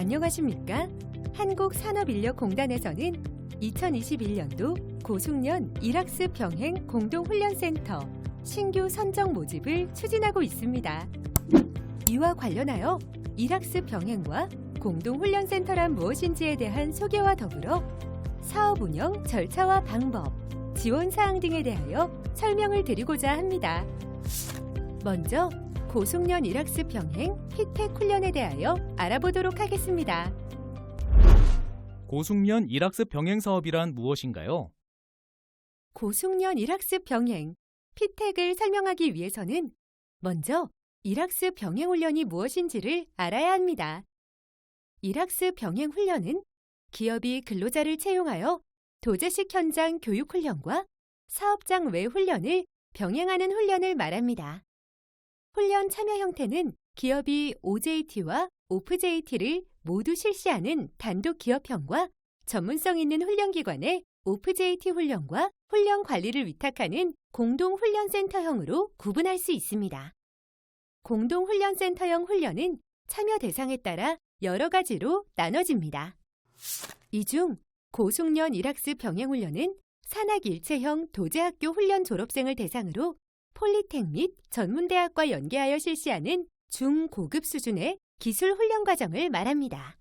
안녕하십니까? 한국산업인력공단에서는 2021년도 고숙련 일학습 병행 공동훈련센터 신규 선정 모집을 추진하고 있습니다. 이와 관련하여 일학습 병행과 공동훈련센터란 무엇인지에 대한 소개와 더불어 사업 운영 절차와 방법, 지원 사항 등에 대하여 설명을 드리고자 합니다. 먼저 고숙련 일학습 병행 피텍 훈련에 대하여 알아보도록 하겠습니다. 고숙련 일학습 병행 사업이란 무엇인가요? 고숙련 일학습 병행 피텍을 설명하기 위해서는 먼저 일학습 병행 훈련이 무엇인지를 알아야 합니다. 일학습 병행 훈련은 기업이 근로자를 채용하여 도제식 현장 교육 훈련과 사업장 외 훈련을 병행하는 훈련을 말합니다. 훈련 참여 형태는 기업이 OJT와 OFJT를 모두 실시하는 단독 기업형과 전문성 있는 훈련기관의 OFJT 훈련과 훈련 관리를 위탁하는 공동훈련센터형으로 구분할 수 있습니다. 공동훈련센터형 훈련은 참여 대상에 따라 여러 가지로 나눠집니다. 이 중 고숙련 일학습 병행훈련은 산학일체형 도제학교 훈련 졸업생을 대상으로 폴리텍 및 전문대학과 연계하여 실시하는 중고급 수준의 기술 훈련 과정을 말합니다.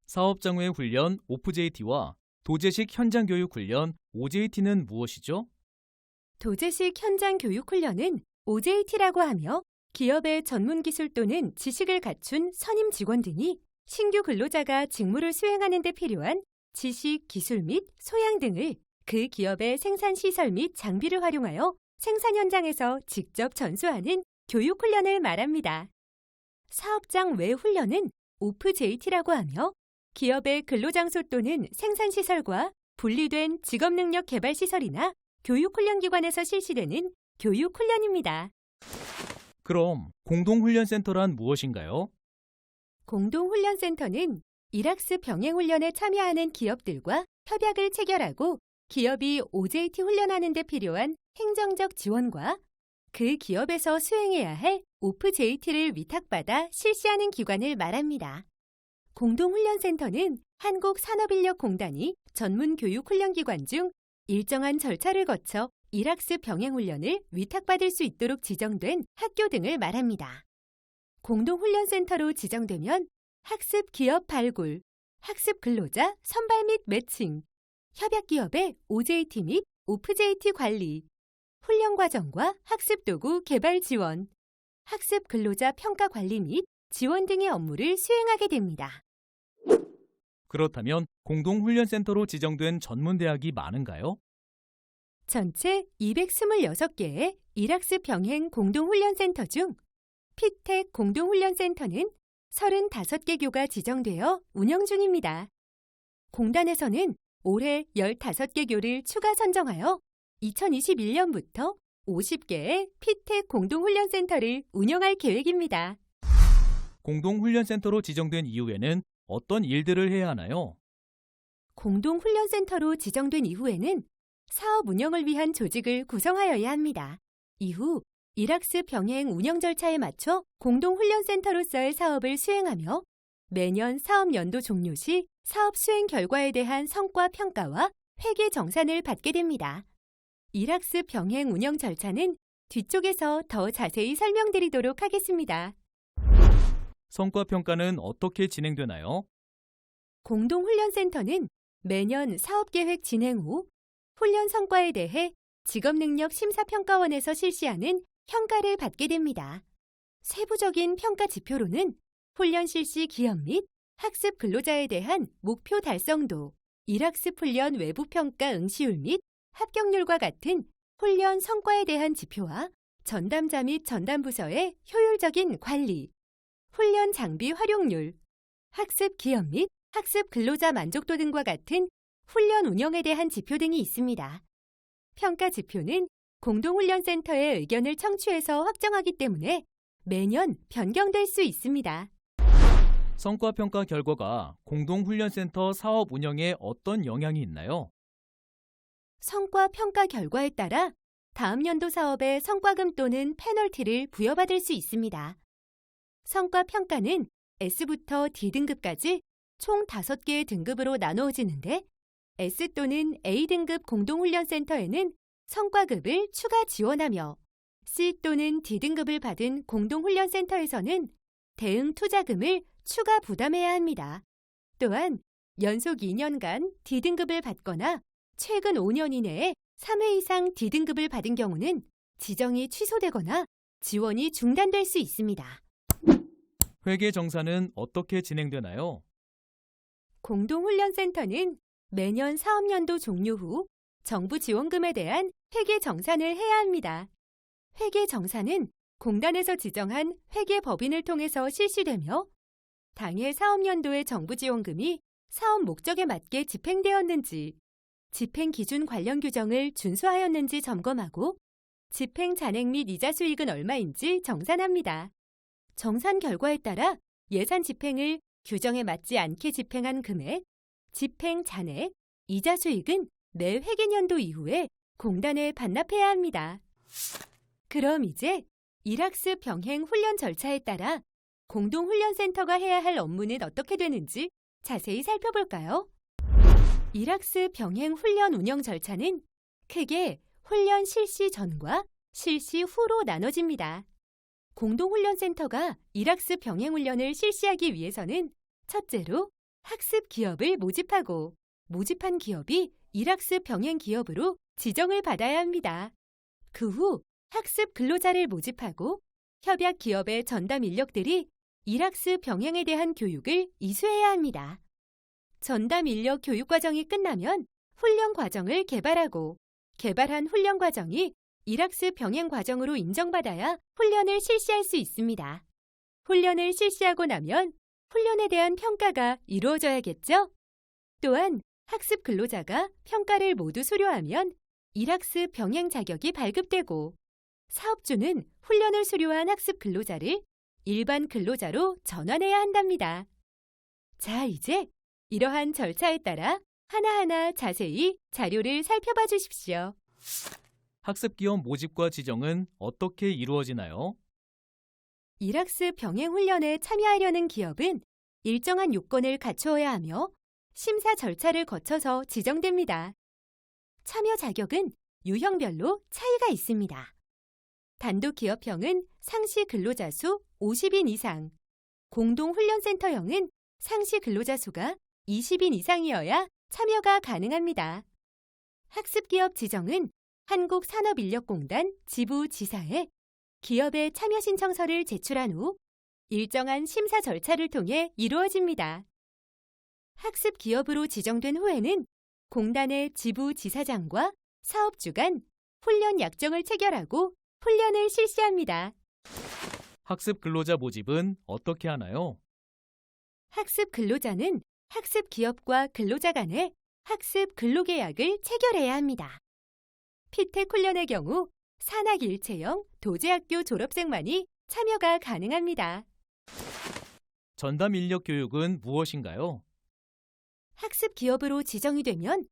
사업장 외 훈련 OFJT와 도제식 현장 교육 훈련 OJT는 무엇이죠? 도제식 현장 교육 훈련은 OJT라고 하며 기업의 전문 기술 또는 지식을 갖춘 선임 직원 등이 신규 근로자가 직무를 수행하는 데 필요한 지식, 기술 및 소양 등을 그 기업의 생산 시설 및 장비를 활용하여 생산 현장에서 직접 전수하는 교육 훈련을 말합니다. 사업장 외 훈련은 OFJT라고 하며 기업의 근로장소 또는 생산 시설과 분리된 직업 능력 개발 시설이나 교육 훈련기관에서 실시되는 교육 훈련입니다. 그럼 공동훈련센터란 무엇인가요? 공동훈련센터는 일학습 병행훈련에 참여하는 기업들과 협약을 체결하고 기업이 OJT 훈련하는 데 필요한 행정적 지원과 그 기업에서 수행해야 할 OFJT를 위탁받아 실시하는 기관을 말합니다. 공동훈련센터는 한국산업인력공단이 전문교육훈련기관 중 일정한 절차를 거쳐 일학습 병행훈련을 위탁받을 수 있도록 지정된 학교 등을 말합니다. 공동훈련센터로 지정되면 학습 기업 발굴, 학습 근로자 선발 및 매칭, 협약기업의 OJT 및 OFJT 관리, 훈련 과정과 학습 도구 개발 지원, 학습 근로자 평가 관리 및 지원 등의 업무를 수행하게 됩니다. 그렇다면 공동훈련센터로 지정된 전문대학이 많은가요? 전체 226개의 일학습 병행 공동훈련센터 중 피텍 공동훈련센터는 35개 교가 지정되어 운영 중입니다. 공단에서는 올해 15개 교를 추가 선정하여 2021년부터 50개의 피텍 공동훈련센터를 운영할 계획입니다. 공동훈련센터로 지정된 이후에는 어떤 일들을 해야 하나요? 공동훈련센터로 지정된 이후에는 사업 운영을 위한 조직을 구성하여야 합니다. 이후 일학습 병행 운영 절차에 맞춰 공동훈련센터로서의 사업을 수행하며 매년 사업 연도 종료 시 사업 수행 결과에 대한 성과 평가와 회계 정산을 받게 됩니다. 일학습 병행 운영 절차는 뒤쪽에서 더 자세히 설명드리도록 하겠습니다. 성과 평가는 어떻게 진행되나요? 공동훈련센터는 매년 사업계획 진행 후 훈련 성과에 대해 직업능력심사평가원에서 실시하는 평가를 받게 됩니다. 세부적인 평가 지표로는 훈련 실시 기업 및 학습 근로자에 대한 목표 달성도, 일학습 훈련 외부 평가 응시율 및 합격률과 같은 훈련 성과에 대한 지표와 전담자 및 전담부서의 효율적인 관리, 훈련 장비 활용률, 학습 기업 및 학습 근로자 만족도 등과 같은 훈련 운영에 대한 지표 등이 있습니다. 평가 지표는 공동훈련센터의 의견을 청취해서 확정하기 때문에 매년 변경될 수 있습니다. 성과 평가 결과가 공동훈련센터 사업 운영에 어떤 영향이 있나요? 성과 평가 결과에 따라 다음 연도 사업의 성과금 또는 페널티를 부여받을 수 있습니다. 성과 평가는 S부터 D등급까지 총 5개의 등급으로 나누어지는데 S 또는 A등급 공동훈련센터에는 성과급을 추가 지원하며 C 또는 D등급을 받은 공동훈련센터에서는 대응 투자금을 추가 부담해야 합니다. 또한 연속 2년간 D등급을 받거나 최근 5년 이내에 3회 이상 D등급을 받은 경우는 지정이 취소되거나 지원이 중단될 수 있습니다. 회계 정산은 어떻게 진행되나요? 공동훈련센터는 매년 사업연도 종료 후 정부 지원금에 대한 회계 정산을 해야 합니다. 회계 정산은 공단에서 지정한 회계법인을 통해서 실시되며 당해 사업연도의 정부 지원금이 사업 목적에 맞게 집행되었는지, 집행 기준 관련 규정을 준수하였는지 점검하고 집행 잔액 및 이자 수익은 얼마인지 정산합니다. 정산 결과에 따라 예산 집행을 규정에 맞지 않게 집행한 금액, 집행 잔액, 이자 수익은 매 회계년도 이후에 공단에 반납해야 합니다. 그럼 이제 일학습 병행 훈련 절차에 따라 공동훈련센터가 해야 할 업무는 어떻게 되는지 자세히 살펴볼까요? 일학습 병행 훈련 운영 절차는 크게 훈련 실시 전과 실시 후로 나눠집니다. 공동훈련센터가 일학습 병행 훈련을 실시하기 위해서는 첫째로 학습 기업을 모집하고 모집한 기업이 일학습 병행 기업으로 지정을 받아야 합니다. 그 후 학습 근로자를 모집하고 협약 기업의 전담 인력들이 일학습 병행에 대한 교육을 이수해야 합니다. 전담 인력 교육 과정이 끝나면 훈련 과정을 개발하고 개발한 훈련 과정이 일학습 병행 과정으로 인정받아야 훈련을 실시할 수 있습니다. 훈련을 실시하고 나면 훈련에 대한 평가가 이루어져야겠죠? 또한 학습 근로자가 평가를 모두 수료하면 일학습 병행 자격이 발급되고 사업주는 훈련을 수료한 학습 근로자를 일반 근로자로 전환해야 한답니다. 자, 이제 이러한 절차에 따라 하나하나 자세히 자료를 살펴봐 주십시오. 학습 기업 모집과 지정은 어떻게 이루어지나요? 일학습 병행 훈련에 참여하려는 기업은 일정한 요건을 갖추어야 하며 심사 절차를 거쳐서 지정됩니다. 참여 자격은 유형별로 차이가 있습니다. 단독 기업형은 상시 근로자 수 50인 이상, 공동훈련센터형은 상시 근로자 수가 20인 이상이어야 참여가 가능합니다. 학습기업 지정은 한국산업인력공단 지부지사에 기업의 참여 신청서를 제출한 후 일정한 심사 절차를 통해 이루어집니다. 학습 기업으로 지정된 후에는 공단의 지부지사장과 사업주 간 훈련 약정을 체결하고 훈련을 실시합니다. 학습 근로자 모집은 어떻게 하나요? 학습 근로자는 학습 기업과 근로자 간의 학습 근로계약을 체결해야 합니다. 피텍 훈련의 경우 산학 일체형 도제학교 졸업생만이 참여가 가능합니다. 전담 인력 교육은 무엇인가요? 학습 기업으로 지정이 되면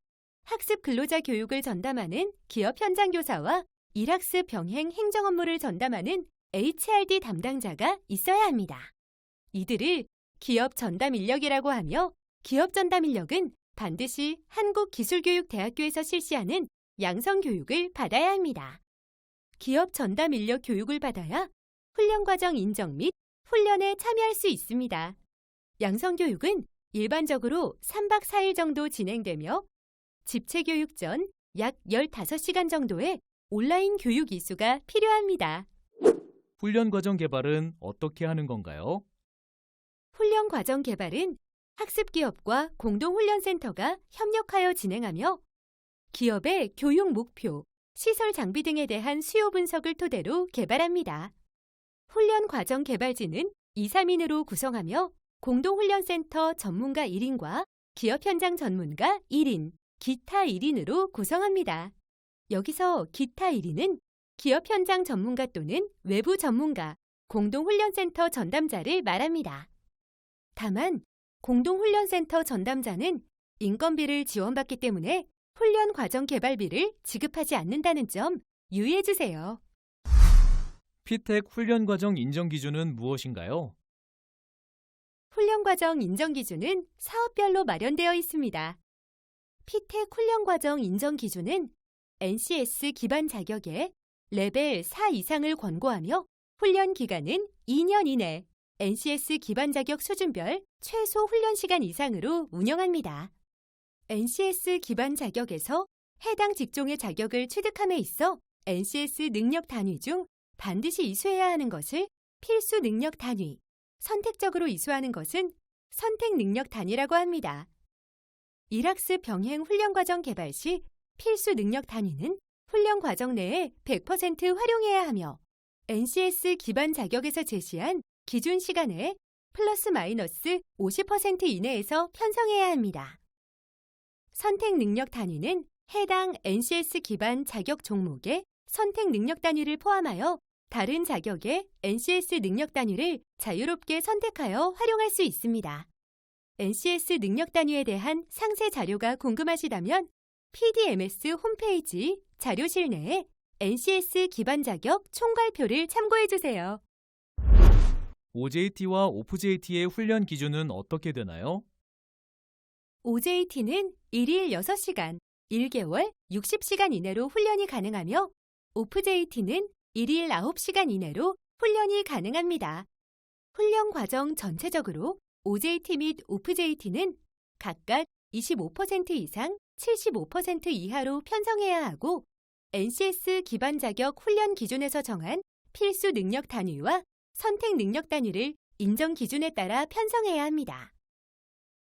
학습 근로자 교육을 전담하는 기업 현장 교사와 일학습 병행 행정 업무를 전담하는 HRD 담당자가 있어야 합니다. 이들을 기업 전담 인력이라고 하며 기업 전담 인력은 반드시 한국기술교육대학교에서 실시하는 양성 교육을 받아야 합니다. 기업 전담 인력 교육을 받아야 훈련 과정 인정 및 훈련에 참여할 수 있습니다. 양성 교육은 일반적으로 3박 4일 정도 진행되며 집체 교육 전 약 15시간 정도의 온라인 교육 이수가 필요합니다. 훈련 과정 개발은 어떻게 하는 건가요? 훈련 과정 개발은 학습 기업과 공동훈련센터가 협력하여 진행하며 기업의 교육 목표, 시설 장비 등에 대한 수요 분석을 토대로 개발합니다. 훈련 과정 개발진은 2, 3인으로 구성하며 공동훈련센터 전문가 1인과 기업 현장 전문가 1인, 기타 1인으로 구성합니다. 여기서 기타 1인은 기업 현장 전문가 또는 외부 전문가, 공동훈련센터 전담자를 말합니다. 다만 공동훈련센터 전담자는 인건비를 지원받기 때문에 훈련 과정 개발비를 지급하지 않는다는 점 유의해 주세요. 피텍 훈련 과정 인정 기준은 무엇인가요? 훈련과정 인정 기준은 사업별로 마련되어 있습니다. 피텍 훈련과정 인정 기준은 NCS 기반 자격에 레벨 4 이상을 권고하며 훈련 기간은 2년 이내 NCS 기반 자격 수준별 최소 훈련 시간 이상으로 운영합니다. NCS 기반 자격에서 해당 직종의 자격을 취득함에 있어 NCS 능력 단위 중 반드시 이수해야 하는 것을 필수 능력 단위, 선택적으로 이수하는 것은 선택 능력 단위라고 합니다. 일학습 병행 훈련 과정 개발 시 필수 능력 단위는 훈련 과정 내에 100% 활용해야 하며 NCS 기반 자격에서 제시한 기준 시간에 플러스 마이너스 50% 이내에서 편성해야 합니다. 선택 능력 단위는 해당 NCS 기반 자격 종목의 선택 능력 단위를 포함하여 다른 자격의 NCS 능력 단위를 자유롭게 선택하여 활용할 수 있습니다. NCS 능력 단위에 대한 상세 자료가 궁금하시다면 PDMS 홈페이지 자료실 내에 NCS 기반 자격 총괄표를 참고해주세요. OJT와 OFJT의 훈련 기준은 어떻게 되나요? OJT는 1일 6시간, 1개월 60시간 이내로 훈련이 가능하며 OFJT는 1일 9시간 이내로 훈련이 가능합니다. 훈련 과정 전체적으로 OJT 및 OFJT는 각각 25% 이상, 75% 이하로 편성해야 하고 NCS 기반 자격 훈련 기준에서 정한 필수 능력 단위와 선택 능력 단위를 인정 기준에 따라 편성해야 합니다.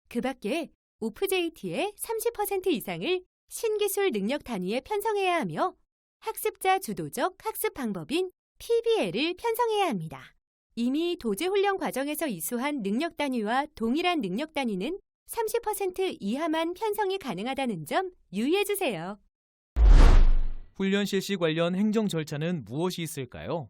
그 밖에 OFJT의 30% 이상을 신기술 능력 단위에 편성해야 하며 학습자 주도적 학습 방법인 PBL을 편성해야 합니다. 이미 도제 훈련 과정에서 이수한 능력 단위와 동일한 능력 단위는 30% 이하만 편성이 가능하다는 점 유의해 주세요. 훈련 실시 관련 행정 절차는 무엇이 있을까요?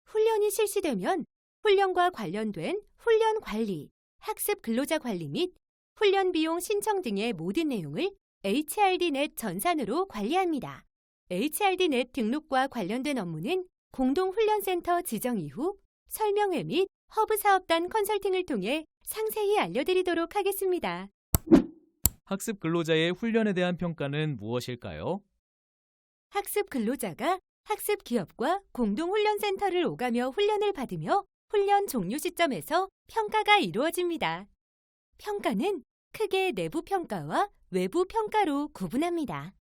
훈련이 실시되면 훈련과 관련된 훈련 관리, 학습 근로자 관리 및 훈련 비용 신청 등의 모든 내용을 HRDnet 전산으로 관리합니다. HRDnet 등록과 관련된 업무는 공동훈련센터 지정 이후 설명회 및 허브 사업단 컨설팅을 통해 상세히 알려드리도록 하겠습니다. 학습 근로자의 훈련에 대한 평가는 무엇일까요? 학습 근로자가 학습 기업과 공동훈련센터를 오가며 훈련을 받으며 훈련 종료 시점에서 평가가 이루어집니다. 평가는 크게 내부 평가와 외부 평가로 구분합니다.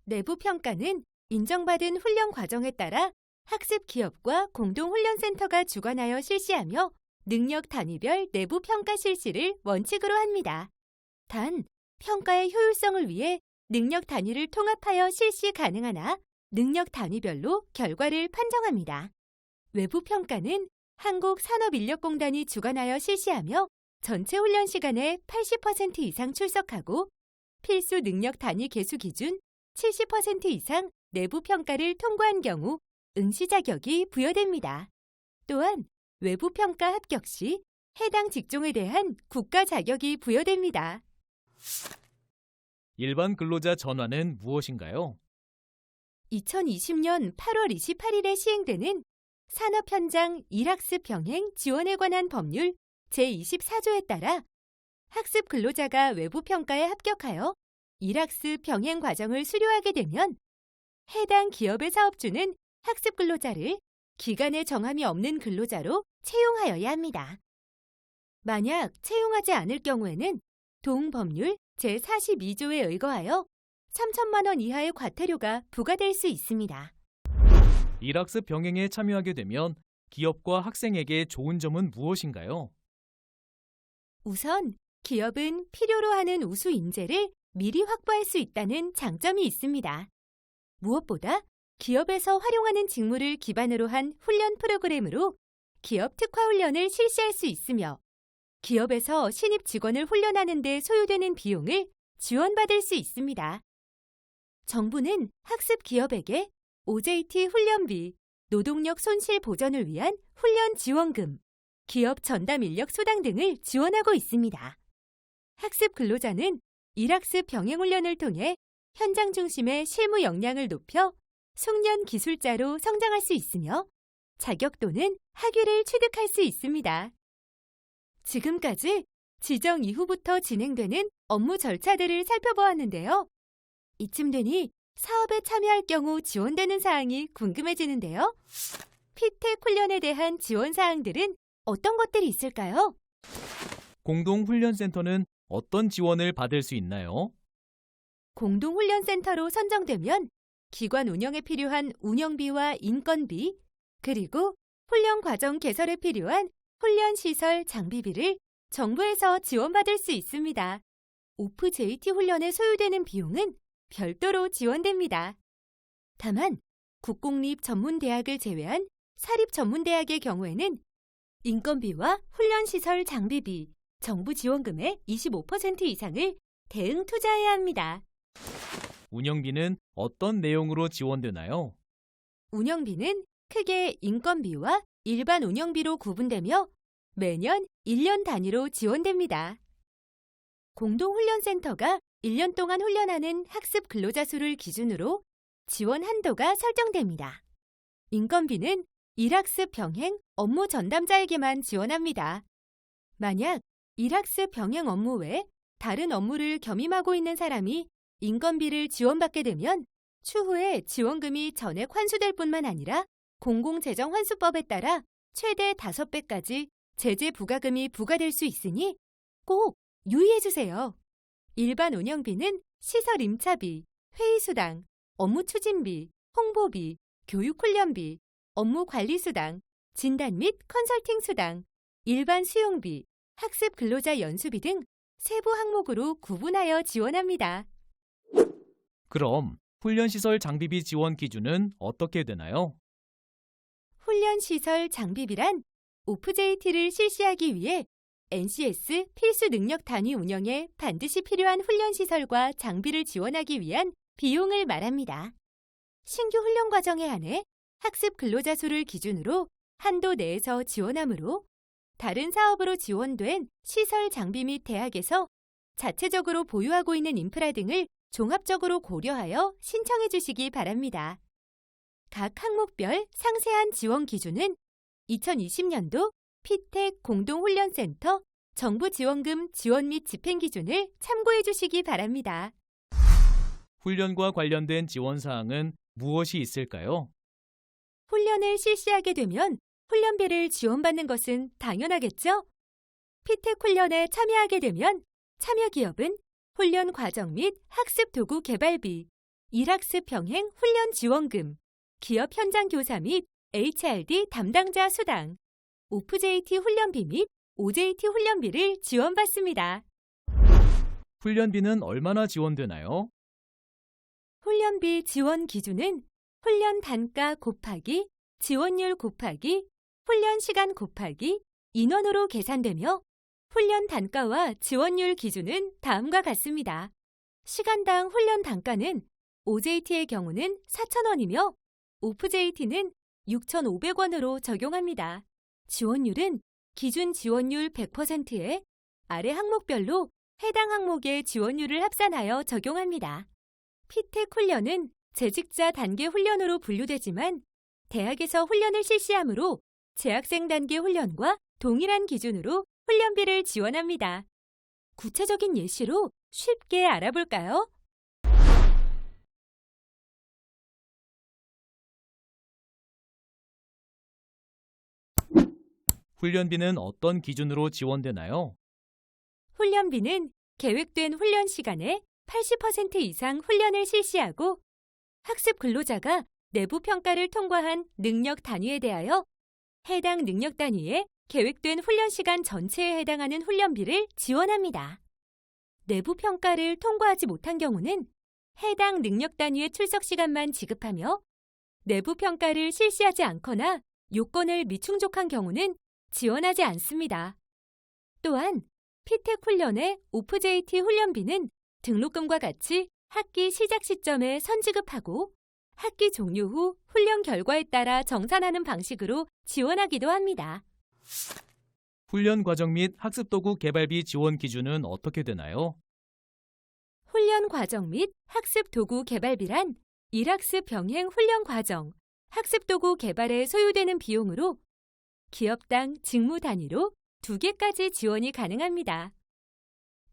내부 평가는 인정받은 훈련 과정에 따라 학습 기업과 공동훈련센터가 주관하여 실시하며 능력 단위별 내부 평가 실시를 원칙으로 합니다. 단, 평가의 효율성을 위해 능력 단위를 통합하여 실시 가능하나 능력 단위별로 결과를 판정합니다. 외부 평가는 한국산업인력공단이 주관하여 실시하며 전체 훈련 시간의 80% 이상 출석하고 필수 능력 단위 개수 기준 70% 이상 내부 평가를 통과한 경우 응시 자격이 부여됩니다. 또한 외부 평가 합격 시 해당 직종에 대한 국가 자격이 부여됩니다. 일반 근로자 전환은 무엇인가요? 2020년 8월 28일에 시행되는 산업 현장 일학습 병행 지원에 관한 법률 제24조에 따라 학습 근로자가 외부 평가에 합격하여 일학습 병행 과정을 수료하게 되면 해당 기업의 사업주는 학습 근로자를 기간에 정함이 없는 근로자로 채용하여야 합니다. 만약 채용하지 않을 경우에는 동법률 제42조에 의거하여 3천만 원 이하의 과태료가 부과될 수 있습니다. 일학습 병행에 참여하게 되면 기업과 학생에게 좋은 점은 무엇인가요? 우선 기업은 필요로 하는 우수 인재를 미리 확보할 수 있다는 장점이 있습니다. 무엇보다 기업에서 활용하는 직무를 기반으로 한 훈련 프로그램으로 기업 특화 훈련을 실시할 수 있으며 기업에서 신입 직원을 훈련하는 데 소요되는 비용을 지원받을 수 있습니다. 정부는 학습 기업에게 OJT 훈련비, 노동력 손실 보전을 위한 훈련 지원금, 기업 전담 인력 수당 등을 지원하고 있습니다. 학습 근로자는 일학습 병행 훈련을 통해 현장 중심의 실무 역량을 높여 숙련 기술자로 성장할 수 있으며 자격 또는 학위를 취득할 수 있습니다. 지금까지 지정 이후부터 진행되는 업무 절차들을 살펴보았는데요. 이쯤 되니 사업에 참여할 경우 지원되는 사항이 궁금해지는데요. 피텍 훈련에 대한 지원 사항들은 어떤 것들이 있을까요? 공동훈련센터는 어떤 지원을 받을 수 있나요? 공동훈련센터로 선정되면 기관 운영에 필요한 운영비와 인건비, 그리고 훈련 과정 개설에 필요한 훈련시설 장비비를 정부에서 지원받을 수 있습니다. OPJT 훈련에 소요되는 비용은 별도로 지원됩니다. 다만 국공립 전문대학을 제외한 사립전문대학의 경우에는 인건비와 훈련시설 장비비, 정부 지원금의 25% 이상을 대응 투자해야 합니다. 운영비는 어떤 내용으로 지원되나요? 운영비는 크게 인건비와 일반 운영비로 구분되며 매년 1년 단위로 지원됩니다. 공동훈련센터가 1년 동안 훈련하는 학습 근로자 수를 기준으로 지원 한도가 설정됩니다. 인건비는 일학습 병행 업무 전담자에게만 지원합니다. 만약 일학습 병행 업무 외 다른 업무를 겸임하고 있는 사람이 인건비를 지원받게 되면 추후에 지원금이 전액 환수될 뿐만 아니라 공공재정환수법에 따라 최대 5배까지 제재 부과금이 부과될 수 있으니 꼭 유의해주세요. 일반 운영비는 시설 임차비, 회의수당, 업무 추진비, 홍보비, 교육훈련비, 업무 관리수당, 진단 및 컨설팅 수당, 일반 수용비, 학습 근로자 연수비 등 세부 항목으로 구분하여 지원합니다. 그럼 훈련시설 장비비 지원 기준은 어떻게 되나요? 훈련시설 장비비란 OPJT를 실시하기 위해 NCS 필수 능력 단위 운영에 반드시 필요한 훈련시설과 장비를 지원하기 위한 비용을 말합니다. 신규 훈련 과정에 한해 학습 근로자 수를 기준으로 한도 내에서 지원하므로 다른 사업으로 지원된 시설 장비 및 대학에서 자체적으로 보유하고 있는 인프라 등을 종합적으로 고려하여 신청해 주시기 바랍니다. 각 항목별 상세한 지원 기준은 2020년도 피텍 공동훈련센터 정부 지원금 지원 및 집행 기준을 참고해 주시기 바랍니다. 훈련과 관련된 지원 사항은 무엇이 있을까요? 훈련을 실시하게 되면 훈련비를 지원받는 것은 당연하겠죠? 피텍 훈련에 참여하게 되면 참여 기업은 훈련 과정 및 학습 도구 개발비, 일학습 병행 훈련 지원금, 기업 현장 교사 및 HRD 담당자 수당, OPJT 훈련비 및 OJT 훈련비를 지원받습니다. 훈련비는 얼마나 지원되나요? 훈련비 지원 기준은 훈련 단가 곱하기 지원율 곱하기 훈련 시간 곱하기 인원으로 계산되며 훈련 단가와 지원율 기준은 다음과 같습니다. 시간당 훈련 단가는 OJT의 경우는 4,000원이며 OPJT는 6,500원으로 적용합니다. 지원율은 기준 지원율 100%에 아래 항목별로 해당 항목의 지원율을 합산하여 적용합니다. 피텍 훈련은 재직자 단계 훈련으로 분류되지만 대학에서 훈련을 실시하므로 재학생 단계 훈련과 동일한 기준으로 훈련비를 지원합니다. 구체적인 예시로 쉽게 알아볼까요? 훈련비는 어떤 기준으로 지원되나요? 훈련비는 계획된 훈련 시간의 80% 이상 훈련을 실시하고 학습 근로자가 내부 평가를 통과한 능력 단위에 대하여 해당 능력 단위에 계획된 훈련 시간 전체에 해당하는 훈련비를 지원합니다. 내부 평가를 통과하지 못한 경우는 해당 능력 단위의 출석 시간만 지급하며 내부 평가를 실시하지 않거나 요건을 미충족한 경우는 지원하지 않습니다. 또한 피텍 훈련의 OPJT 훈련비는 등록금과 같이 학기 시작 시점에 선지급하고 학기 종료 후 훈련 결과에 따라 정산하는 방식으로 지원하기도 합니다. 훈련 과정 및 학습도구 개발비 지원 기준은 어떻게 되나요? 훈련 과정 및 학습 도구 개발비란 일학습 병행 훈련 과정, 학습 도구 개발에 소요되는 비용으로 기업당 직무 단위로 2개까지 지원이 가능합니다.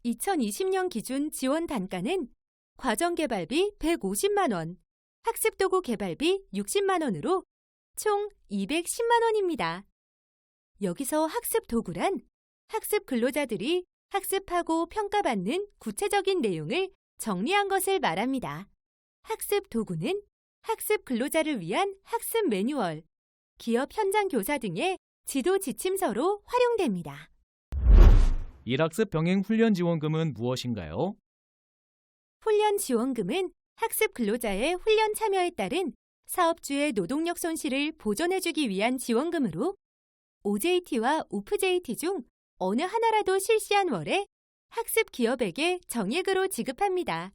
2020년 기준 지원 단가는 과정개발비 150만 원, 학습도구 개발비 60만 원으로 총 210만 원입니다. 여기서 학습도구란 학습 근로자들이 학습하고 평가받는 구체적인 내용을 정리한 것을 말합니다. 학습도구는 학습 근로자를 위한 학습 매뉴얼, 기업 현장 교사 등의 지도 지침서로 활용됩니다. 일학습 병행 훈련 지원금은 무엇인가요? 훈련 지원금은 학습 근로자의 훈련 참여에 따른 사업주의 노동력 손실을 보전해주기 위한 지원금으로 OJT와 OFJT 중 어느 하나라도 실시한 월에 학습 기업에게 정액으로 지급합니다.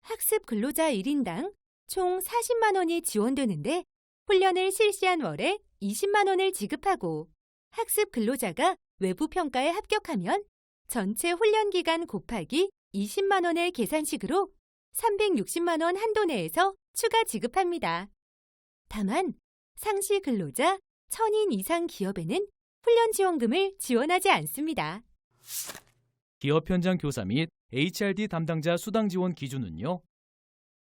학습 근로자 1인당 총 40만 원이 지원되는데 훈련을 실시한 월에 20만 원을 지급하고 학습 근로자가 외부 평가에 합격하면 전체 훈련 기간 곱하기 20만 원의 계산식으로 360만 원 한도 내에서 추가 지급합니다. 다만 상시 근로자 1000인 이상 기업에는 훈련 지원금을 지원하지 않습니다. 기업 현장 교사 및 HRD 담당자 수당 지원 기준은요?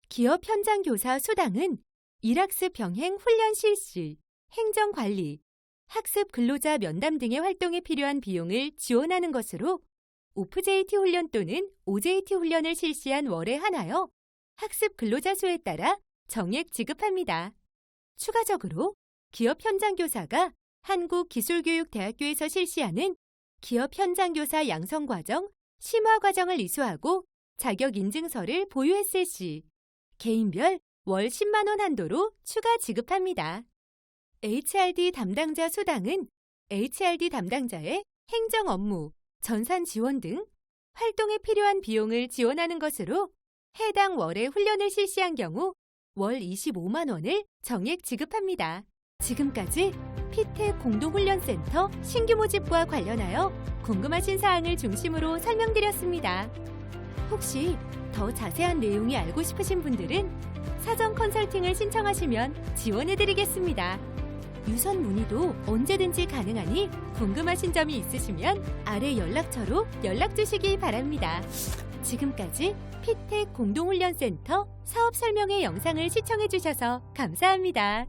기업 현장 교사 수당은 일학습 병행 훈련 실시, 행정 관리, 학습 근로자 면담 등의 활동에 필요한 비용을 지원하는 것으로 OFJT 훈련 또는 OJT 훈련을 실시한 월에 하나여 학습 근로자 수에 따라 정액 지급합니다. 추가적으로 기업 현장 교사가 한국기술교육대학교에서 실시하는 기업 현장 교사 양성 과정, 심화 과정을 이수하고 자격 인증서를 보유했을 시 개인별 월 10만 원 한도로 추가 지급합니다. HRD 담당자 수당은 HRD 담당자의 행정 업무, 전산 지원 등 활동에 필요한 비용을 지원하는 것으로 해당 월에 훈련을 실시한 경우 월 25만 원을 정액 지급합니다. 지금까지 피텍 공동훈련센터 신규 모집과 관련하여 궁금하신 사항을 중심으로 설명드렸습니다. 혹시 더 자세한 내용이 알고 싶으신 분들은 사전 컨설팅을 신청하시면 지원해드리겠습니다. 유선 문의도 언제든지 가능하니 궁금하신 점이 있으시면 아래 연락처로 연락 주시기 바랍니다. 지금까지 피텍 공동훈련센터 사업 설명회 영상을 시청해 주셔서 감사합니다.